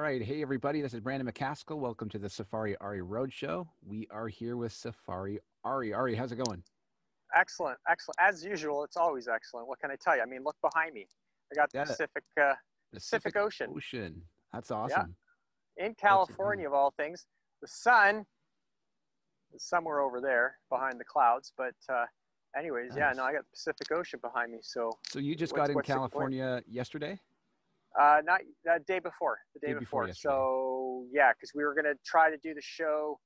right. Hey, everybody. This is Brandon McCaskill. Welcome to the Safari Arie Road Show. We are here with Safari Arie. Arie, how's it going? Excellent, excellent. As usual, it's always excellent. What can I tell you? I mean, look behind me. I got the Yeah, Pacific Pacific Ocean. Ocean. That's Yeah, awesome. in What's it doing? California of all things. The sun is somewhere over there behind the clouds. But anyways, yeah, no, Nice. I got the Pacific Ocean behind me. So So you just got what's in what's the complaint? California yesterday? Not that day before, the day Day before before. yesterday. So yeah, because we were gonna try to do the show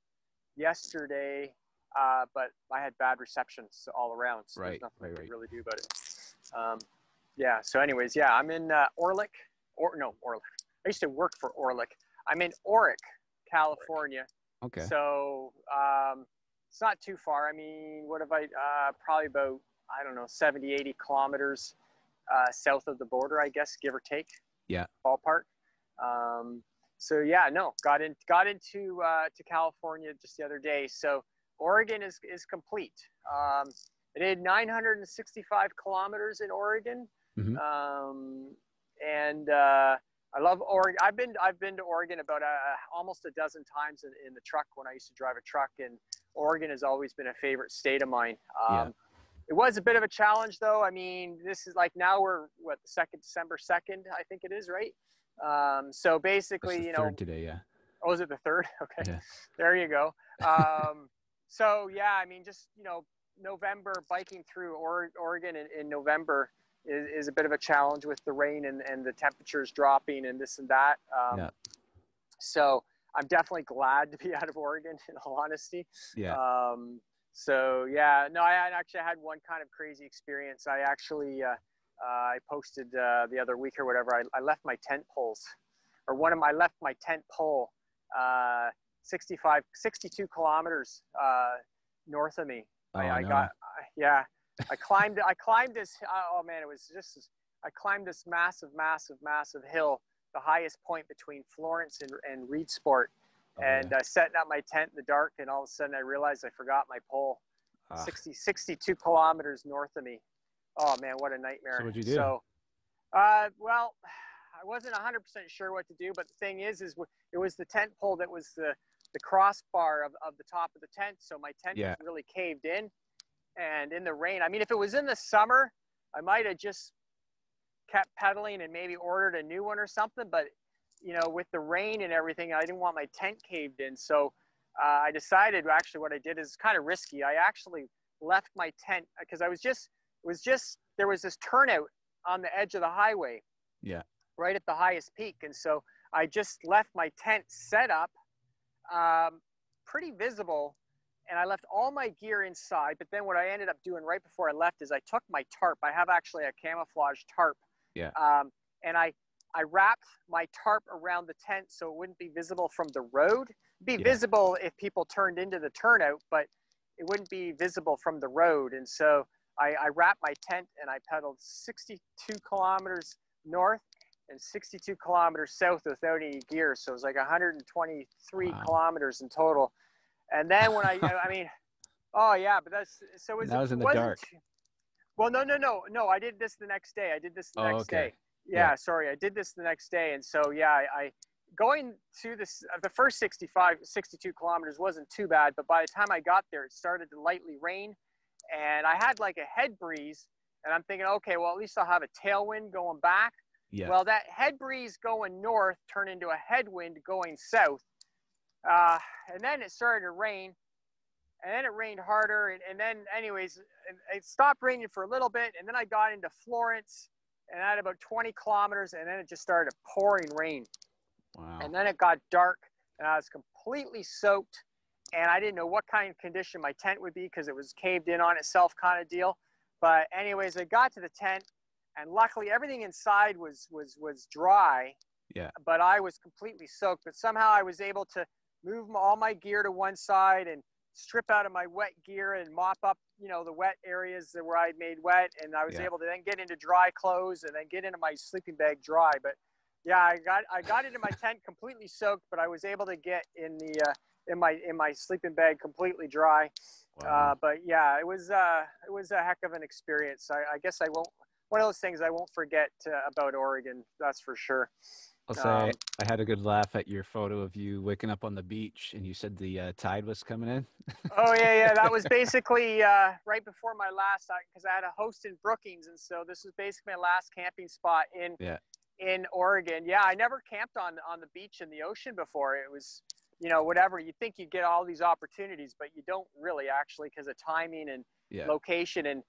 yesterday, but I had bad receptions all around, so there's Right, nothing I right, could right. really do about it. Yeah. So, anyways, yeah, I'm in Orlick, or no, Orlick. I used to work for Orlick. I'm in Orick, California. Okay. So it's not too far. I mean, what have I? Probably about, I don't know, 70, 80 kilometers south of the border, I guess, give or take, Yeah. ballpark. Um, so yeah, no, got into to California just the other day. So Oregon is complete. I did 965 kilometers in Oregon, Hmm. um, and I love Oregon. I've been to Oregon about almost a dozen times in the truck when I used to drive a truck, and Oregon has always been a favorite state of mine. Yeah. It was a bit of a challenge, though. I mean, this is like, now we're what, the second, December 2nd, I think it is, right? So That's the basically, third today. Yeah. oh, is it the third? Okay, Yeah. there you go. So yeah, I mean, just, November, biking through Oregon in November is a bit of a challenge with the rain and the temperatures dropping and this and that. Yeah. So I'm definitely glad to be out of Oregon, in all honesty. Yeah. So yeah, no, I actually had one kind of crazy experience. I actually, I posted the other week or whatever, I left my tent poles, or I left my tent pole 62 kilometers north of me. Oh, Yeah, I climbed this, oh man, it was just, I climbed this massive, massive, massive hill, the highest point between Florence and Reedsport, Oh, and yeah. setting up my tent in the dark, and all of a sudden I realized I forgot my pole. Ah. 62 kilometers north of me. Oh man, what a So nightmare. what'd you do? So, well, I wasn't 100% sure what to do, but the thing is it was the tent pole that was the crossbar of the top of the tent. So my tent was Yeah. really caved in, and in the rain, I mean, if it was in the summer, I might have just kept pedaling and maybe ordered a new one or something. But with the rain and everything, I didn't want my tent caved in. So I decided, actually, what I did is kind of risky. I actually left my tent because there was this turnout on the edge of the highway Yeah. right at the highest peak. And so I just left my tent set up, pretty visible, and I left all my gear inside. But then what I ended up doing right before I left is I took my tarp. I have actually a camouflage tarp. Yeah. And I wrapped my tarp around the tent so it wouldn't be visible from the road. It'd be Yeah. visible if people turned into the turnout, but it wouldn't be visible from the road. And so I wrapped my tent and I pedaled 62 kilometers north and 62 kilometers south without any gear. So it was like 123 Wow. kilometers in total. And then when I mean, oh yeah, but And that was it in the wasn't dark. well, no. I did this the next day. I did this the Oh, next okay. day. Yeah. Yeah, sorry. I did this the next day. And so, yeah, I going to this, the first 62 kilometers wasn't too bad. But by the time I got there, it started to lightly rain. And I had like a head breeze. And I'm thinking, okay, well, at least I'll have a tailwind going back. Yeah. Well, that head breeze going north turned into a headwind going south. And then it started to rain. And then it rained harder. And then, anyways, it stopped raining for a little bit. And then I got into Florence, and I had about 20 kilometers. And then it just started pouring rain. Wow. And then it got dark, and I was completely soaked. And I didn't know what kind of condition my tent would be because it was caved in on itself, kind of deal. But anyways, I got to the tent, and luckily everything inside was dry. Yeah. But I was completely soaked. But somehow I was able to move all my gear to one side and strip out of my wet gear and mop up, the wet areas where I'd made wet. And I was Yeah. able to then get into dry clothes and then get into my sleeping bag dry. But yeah, I got into my tent completely soaked, but I was able to get in my sleeping bag completely dry. Wow. But yeah, it was a heck of an experience. I guess one of those things I won't forget about Oregon. That's for sure. I'll say Um, I had a good laugh at your photo of you waking up on the beach, and you said the tide was coming in. oh yeah, yeah. That was basically right before my last, because I had a host in Brookings, and so this was basically my last camping spot Yeah, in Oregon. Yeah, I never camped on the beach in the ocean before. It was, whatever. You think you get all these opportunities, but you don't really actually because of timing and yeah, location and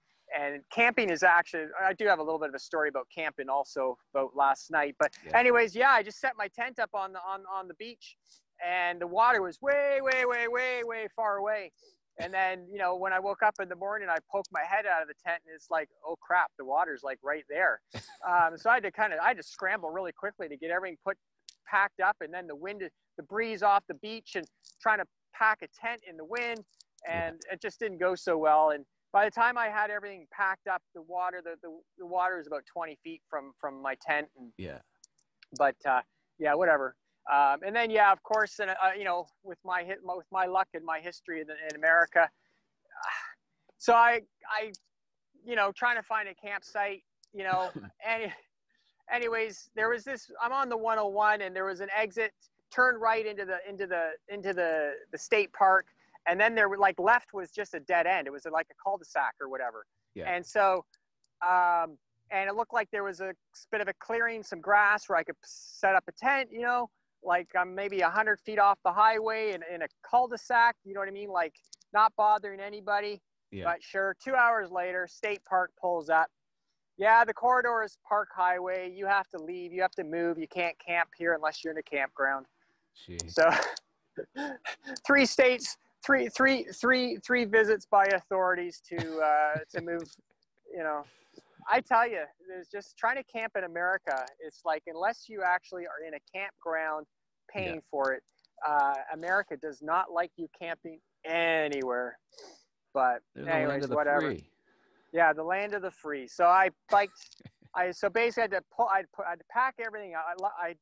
camping is actually. I do have a little bit of a story about camping also about last night. But yeah, anyways, yeah, I just set my tent up on the beach, and the water was way, way, way, way, way far away. And then, when I woke up in the morning, I poked my head out of the tent and it's like, oh crap, the water's like right there. So I had to scramble really quickly to get everything packed up. And then the breeze off the beach and trying to pack a tent in the wind. yeah, And it just didn't go so well. And by the time I had everything packed up, the water was about 20 feet from my tent. yeah. But yeah, whatever. And then, yeah, of course, and with my luck and my history in America, so trying to find a campsite, and anyways, there was this. I'm on the 101, and there was an exit, turn right into the state park, and then there were like left was just a dead end. It was like a cul-de-sac or whatever, Yeah. and so. And it looked like there was a bit of a clearing, some grass where I could set up a tent, like I'm maybe 100 feet off the highway in a cul-de-sac, you know what I mean? Like not bothering anybody. Yeah. But sure, 2 hours later, state park pulls up. Yeah, the corridor is park highway. You have to leave. You have to move. You can't camp here unless you're in a campground. Jeez. So 3 states, three visits by authorities to move, you know. I tell you, there's just trying to camp in America. It's like unless you actually are in a campground Yeah. paying for it, America does not like you camping anywhere. But They're the land anyways, of the whatever. free. Yeah, the land of the free. So I biked. So basically I had to I had to pack everything.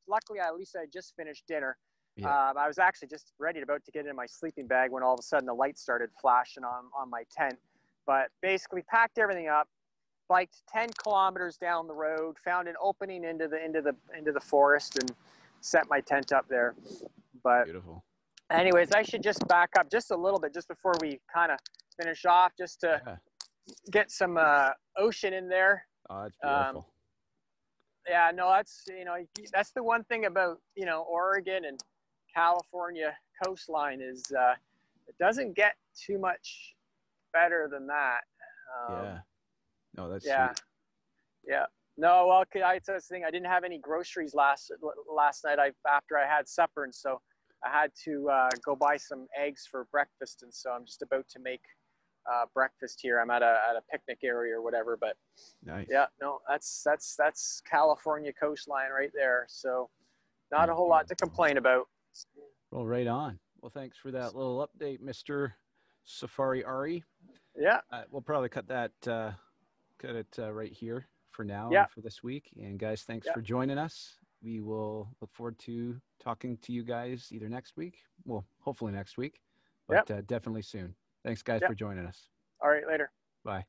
Luckily at least I just finished dinner. Yeah. I was actually just about to get in my sleeping bag when all of a sudden the lights started flashing on my tent. But basically packed everything up, biked 10 kilometers down the road, found an opening into the forest, and set my tent up there. But Beautiful. anyways, I should just back up just a little bit just before we kind of finish off, just to Yeah. get some ocean in there. Oh, it's Um, beautiful. yeah, no, that's the one thing about Oregon and California coastline is it doesn't get too much better than that. Yeah. No, that's Yeah, sweet. yeah. No, well, that's the thing. I didn't have any groceries last night. After I had supper, and so I had to go buy some eggs for breakfast, and so I'm just about to make breakfast here. I'm at a picnic area or whatever, but Nice. yeah, no, that's California coastline right there. So not a whole lot to Beautiful. complain about. Well, right on. Well, thanks for that little update, Mr. Safari Ari. Yeah, We'll probably cut it right here for now yeah, and for this week. And guys, thanks yeah, for joining us. We will look forward to talking to you guys either next week. Well, hopefully next week, yeah, but definitely soon. Thanks, guys, yeah. for joining us. All right, later. Bye.